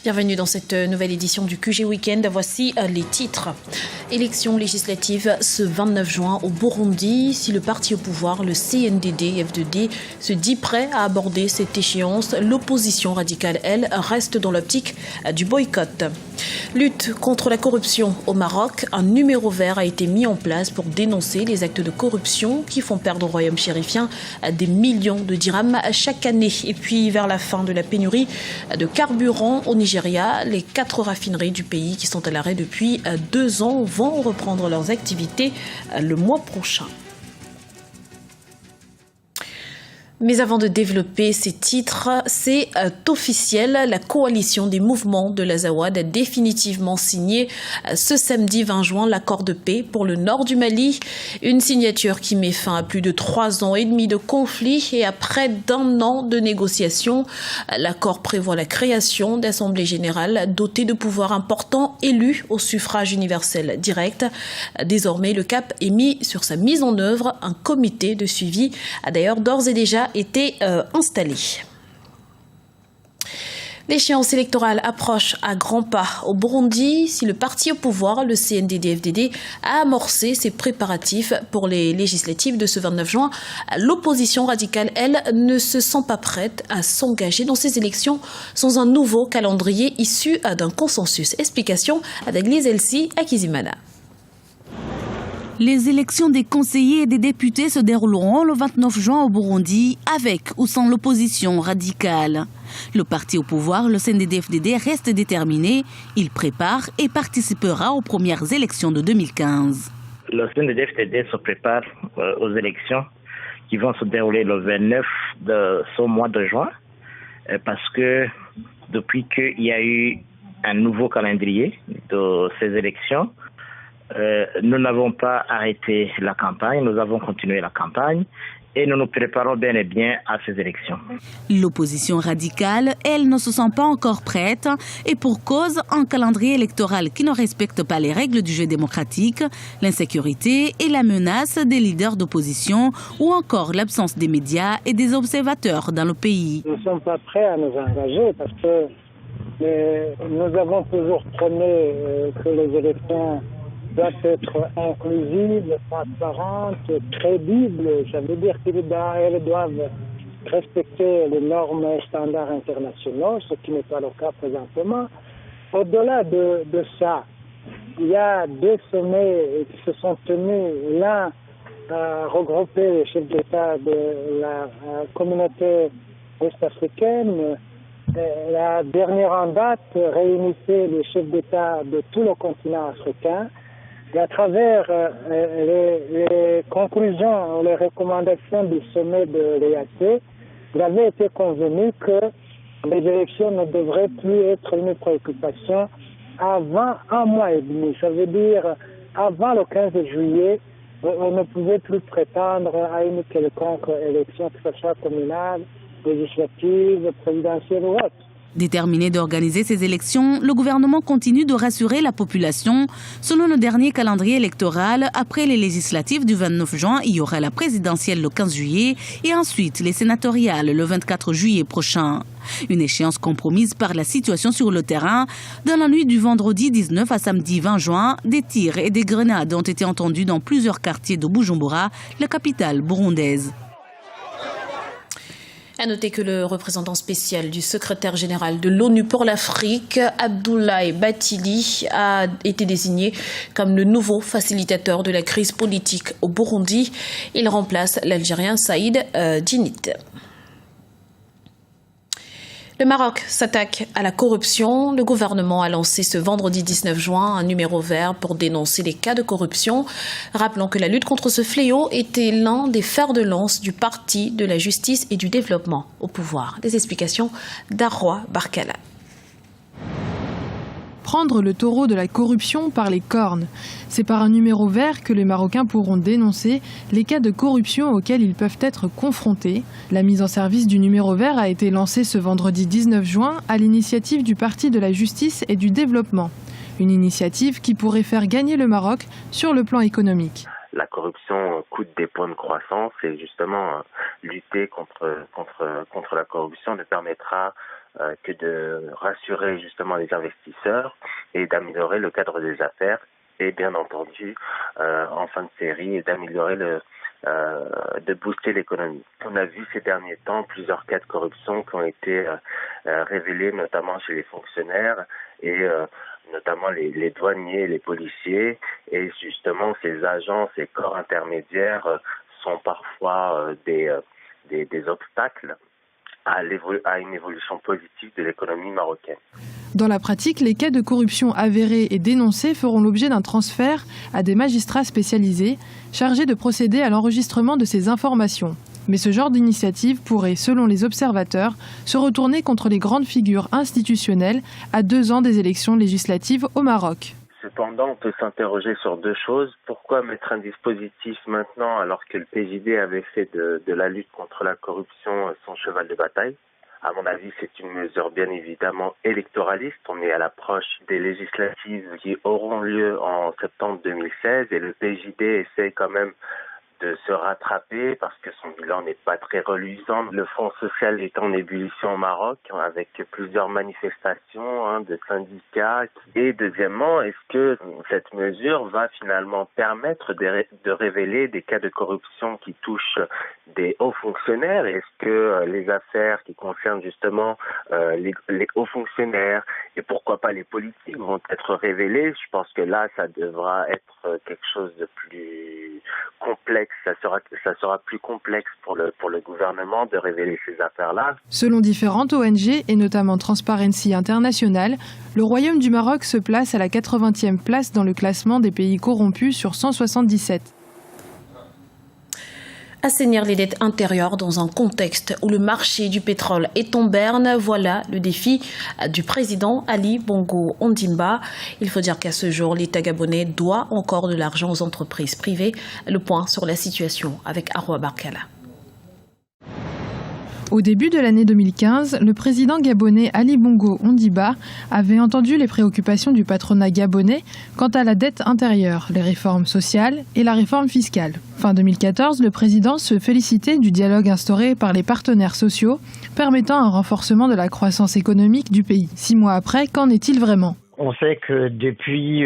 Bienvenue dans cette nouvelle édition du QG Week-end. Voici les titres. Élections législatives ce 29 juin au Burundi. Si le parti au pouvoir, le CNDD-FDD, se dit prêt à aborder cette échéance, l'opposition radicale, elle, reste dans l'optique du boycott. Lutte contre la corruption au Maroc. Un numéro vert a été mis en place pour dénoncer les actes de corruption qui font perdre au royaume chérifien des millions de dirhams chaque année. Et puis vers la fin de la pénurie de carburant au Nigeria, les 4 raffineries du pays qui sont à l'arrêt depuis 2 ans vont reprendre leurs activités le mois prochain. Mais avant de développer ces titres, c'est officiel. La coalition des mouvements de l'Azawad a définitivement signé ce samedi 20 juin l'accord de paix pour le nord du Mali. Une signature qui met fin à plus de 3 ans et demi de conflit et à près d'1 an de négociations. L'accord prévoit la création d'assemblées générales dotées de pouvoirs importants élus au suffrage universel direct. Désormais, le cap est mis sur sa mise en œuvre. Un comité de suivi a d'ailleurs d'ores et déjà été installé. L'échéance électorale approche à grands pas au Burundi. Si le parti au pouvoir, le CNDD-FDD, a amorcé ses préparatifs pour les législatives de ce 29 juin, l'opposition radicale, elle, ne se sent pas prête à s'engager dans ces élections sans un nouveau calendrier issu d'un consensus. Explication d'Aglise Elsi Akizimana. Les élections des conseillers et des députés se dérouleront le 29 juin au Burundi, avec ou sans l'opposition radicale. Le parti au pouvoir, le CNDD-FDD, reste déterminé. Il prépare et participera aux premières élections de 2015. Le CNDD-FDD se prépare aux élections qui vont se dérouler le 29 de ce mois de juin, parce que depuis qu'il y a eu un nouveau calendrier de ces élections, nous n'avons pas arrêté la campagne, nous avons continué la campagne et nous nous préparons bien et bien à ces élections. L'opposition radicale, elle, ne se sent pas encore prête et pour cause, un calendrier électoral qui ne respecte pas les règles du jeu démocratique, l'insécurité et la menace des leaders d'opposition ou encore l'absence des médias et des observateurs dans le pays. Nous ne sommes pas prêts à nous engager parce que nous avons toujours prôné que les élections doivent être inclusives, transparentes, crédibles. Ça veut dire qu'elles doivent respecter les normes et standards internationaux, ce qui n'est pas le cas présentement. Au-delà de ça, il y a 2 sommets qui se sont tenus. L'un a regroupé les chefs d'État de la communauté ouest-africaine. La dernière en date réunissait les chefs d'État de tout le continent africain. Et à travers les conclusions, les recommandations du sommet de l'EAC, il avait été convenu que les élections ne devraient plus être une préoccupation avant 1 mois et demi. Ça veut dire avant le 15 juillet, on ne pouvait plus prétendre à une quelconque élection, que ce soit communale, législative, présidentielle ou autre. Déterminé d'organiser ces élections, le gouvernement continue de rassurer la population. Selon le dernier calendrier électoral, après les législatives du 29 juin, il y aura la présidentielle le 15 juillet et ensuite les sénatoriales le 24 juillet prochain. Une échéance compromise par la situation sur le terrain. Dans la nuit du vendredi 19 à samedi 20 juin, des tirs et des grenades ont été entendus dans plusieurs quartiers de Bujumbura, la capitale burundaise. À noter que le représentant spécial du secrétaire général de l'ONU pour l'Afrique, Abdoulaye Bathily, a été désigné comme le nouveau facilitateur de la crise politique au Burundi. Il remplace l'Algérien Saïd Djinnit. Le Maroc s'attaque à la corruption. Le gouvernement a lancé ce vendredi 19 juin un numéro vert pour dénoncer les cas de corruption. Rappelons que la lutte contre ce fléau était l'un des fers de lance du Parti de la justice et du développement au pouvoir. Des explications d'Arwa Barkala. Prendre le taureau de la corruption par les cornes. C'est par un numéro vert que les Marocains pourront dénoncer les cas de corruption auxquels ils peuvent être confrontés. La mise en service du numéro vert a été lancée ce vendredi 19 juin à l'initiative du Parti de la justice et du développement. Une initiative qui pourrait faire gagner le Maroc sur le plan économique. La corruption coûte des points de croissance et justement lutter contre la corruption nous permettra que de rassurer justement les investisseurs et d'améliorer le cadre des affaires et bien entendu en fin de série et d'améliorer de booster l'économie. On a vu ces derniers temps plusieurs cas de corruption qui ont été révélés notamment chez les fonctionnaires et notamment les douaniers et les policiers, et justement ces agents, ces corps intermédiaires sont parfois des obstacles à une évolution positive de l'économie marocaine. Dans la pratique, les cas de corruption avérés et dénoncés feront l'objet d'un transfert à des magistrats spécialisés chargés de procéder à l'enregistrement de ces informations. Mais ce genre d'initiative pourrait, selon les observateurs, se retourner contre les grandes figures institutionnelles à 2 ans des élections législatives au Maroc. Cependant, on peut s'interroger sur 2 choses. Pourquoi mettre un dispositif maintenant alors que le PJD avait fait de la lutte contre la corruption son cheval de bataille ? À mon avis, c'est une mesure bien évidemment électoraliste. On est à l'approche des législatives qui auront lieu en septembre 2016 et le PJD essaie quand même de se rattraper parce que son bilan n'est pas très reluisant. Le Fonds social est en ébullition au Maroc avec plusieurs manifestations de syndicats. Et deuxièmement, est-ce que cette mesure va finalement permettre de révéler des cas de corruption qui touchent des hauts fonctionnaires? Est-ce que les affaires qui concernent justement les hauts fonctionnaires et pourquoi pas les politiques vont être révélées? Je pense que là, ça devra être quelque chose de plus complexe. Ça sera plus complexe pour le gouvernement de révéler ces affaires-là. Selon différentes ONG et notamment Transparency International, le Royaume du Maroc se place à la 80e place dans le classement des pays corrompus sur 177. Assainir les dettes intérieures dans un contexte où le marché du pétrole est en berne, voilà le défi du président Ali Bongo Ondimba. Il faut dire qu'à ce jour, l'État gabonais doit encore de l'argent aux entreprises privées. Le point sur la situation avec Arwa Barkala. Au début de l'année 2015, le président gabonais Ali Bongo Ondimba avait entendu les préoccupations du patronat gabonais quant à la dette intérieure, les réformes sociales et la réforme fiscale. Fin 2014, le président se félicitait du dialogue instauré par les partenaires sociaux, permettant un renforcement de la croissance économique du pays. 6 mois après, qu'en est-il vraiment ? On sait que depuis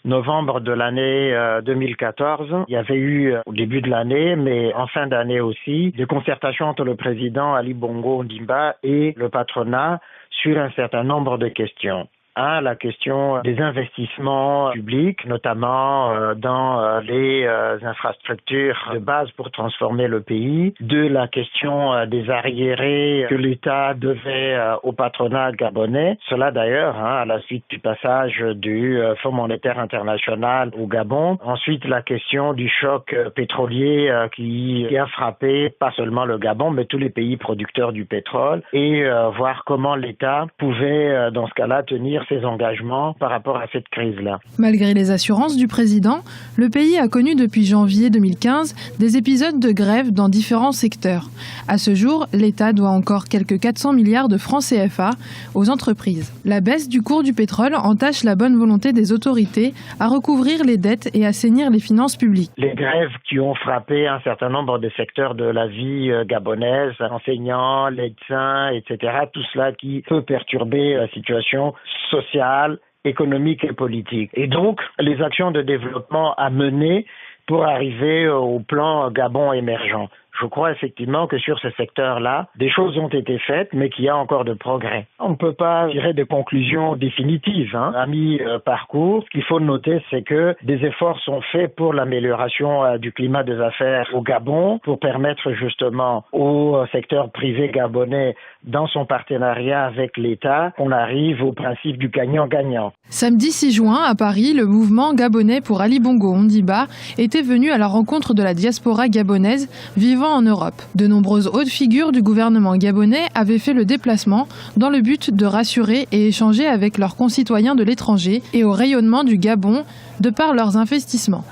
novembre de l'année 2014, il y avait eu au début de l'année, mais en fin d'année aussi, des concertations entre le président Ali Bongo Ondimba et le patronat sur un certain nombre de questions. La question des investissements publics, notamment dans les infrastructures de base pour transformer le pays. 2, la question des arriérés que l'État devait au patronat gabonais. Cela d'ailleurs, à la suite du passage du Fonds monétaire international au Gabon. Ensuite, la question du choc pétrolier qui a frappé pas seulement le Gabon, mais tous les pays producteurs du pétrole. Et voir comment l'État pouvait, dans ce cas-là, tenir ses engagements par rapport à cette crise-là. Malgré les assurances du président, le pays a connu depuis janvier 2015 des épisodes de grève dans différents secteurs. À ce jour, l'État doit encore quelques 400 milliards de francs CFA aux entreprises. La baisse du cours du pétrole entache la bonne volonté des autorités à recouvrir les dettes et assainir les finances publiques. Les grèves qui ont frappé un certain nombre de secteurs de la vie gabonaise, enseignants, médecins, etc., tout cela qui peut perturber la situation sociale, économique et politique. Et donc, les actions de développement à mener pour arriver au plan Gabon émergent. Je crois effectivement que sur ce secteur-là, des choses ont été faites, mais qu'il y a encore de progrès. On ne peut pas tirer de conclusions définitives à mi-parcours. Ce qu'il faut noter, c'est que des efforts sont faits pour l'amélioration du climat des affaires au Gabon, pour permettre justement au secteur privé gabonais, dans son partenariat avec l'État, qu'on arrive au principe du gagnant-gagnant. Samedi 6 juin, à Paris, le mouvement gabonais pour Ali Bongo Ondimba était venu à la rencontre de la diaspora gabonaise vivant en Europe. De nombreuses hautes figures du gouvernement gabonais avaient fait le déplacement dans le but de rassurer et échanger avec leurs concitoyens de l'étranger et au rayonnement du Gabon de par leurs investissements.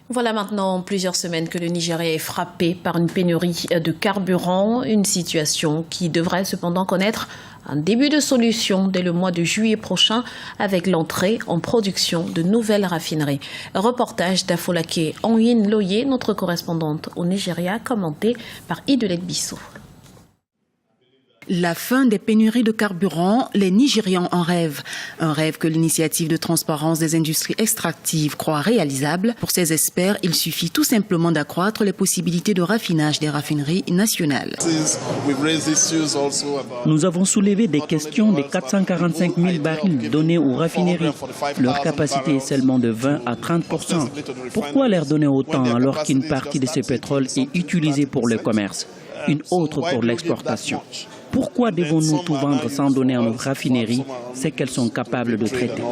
Voilà maintenant plusieurs semaines que le Nigeria est frappé par une pénurie de carburant, une situation qui devrait cependant connaître un début de solution dès le mois de juillet prochain avec l'entrée en production de nouvelles raffineries. Reportage d'Afolake Onyin Loye, notre correspondante au Nigeria, commenté par Idelette Bissot. La fin des pénuries de carburant, les Nigérians en rêvent. Un rêve que l'initiative de transparence des industries extractives croit réalisable. Pour ces experts, il suffit tout simplement d'accroître les possibilités de raffinage des raffineries nationales. Nous avons soulevé des questions des 445 000 barils donnés aux raffineries. Leur capacité est seulement de 20 à 30%. Pourquoi leur donner autant alors qu'une partie de ce pétrole est utilisée pour le commerce, une autre pour l'exportation? Pourquoi devons-nous tout vendre sans donner à nos raffineries ce qu'elles sont capables de traiter?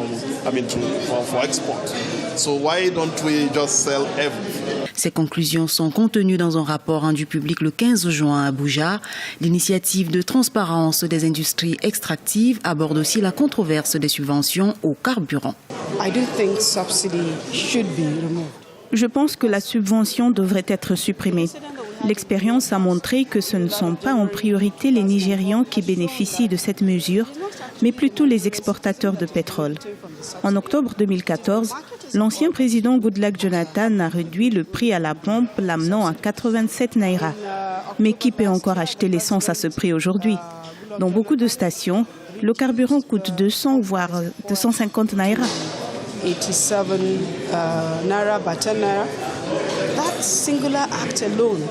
Ces conclusions sont contenues dans un rapport rendu public le 15 juin à Abuja. L'initiative de transparence des industries extractives aborde aussi la controverse des subventions au carburant. Je pense que la subvention devrait être supprimée. L'expérience a montré que ce ne sont pas en priorité les Nigérians qui bénéficient de cette mesure, mais plutôt les exportateurs de pétrole. En octobre 2014, l'ancien président Goodluck Jonathan a réduit le prix à la pompe, l'amenant à 87 naira. Mais qui peut encore acheter l'essence à ce prix aujourd'hui? Dans beaucoup de stations, le carburant coûte 200 voire 250 naira. 87 naira by 10 naira. That singular act alone.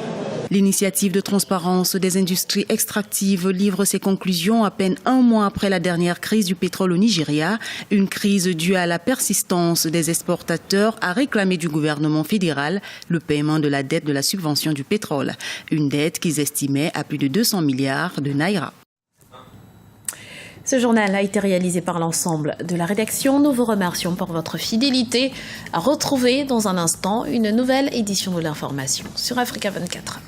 L'initiative de transparence des industries extractives livre ses conclusions à peine un mois après la dernière crise du pétrole au Nigeria, une crise due à la persistance des exportateurs à réclamer du gouvernement fédéral le paiement de la dette de la subvention du pétrole, une dette qu'ils estimaient à plus de 200 milliards de naira. Ce journal a été réalisé par l'ensemble de la rédaction. Nous vous remercions pour votre fidélité. À retrouver dans un instant une nouvelle édition de l'information sur Africa 24.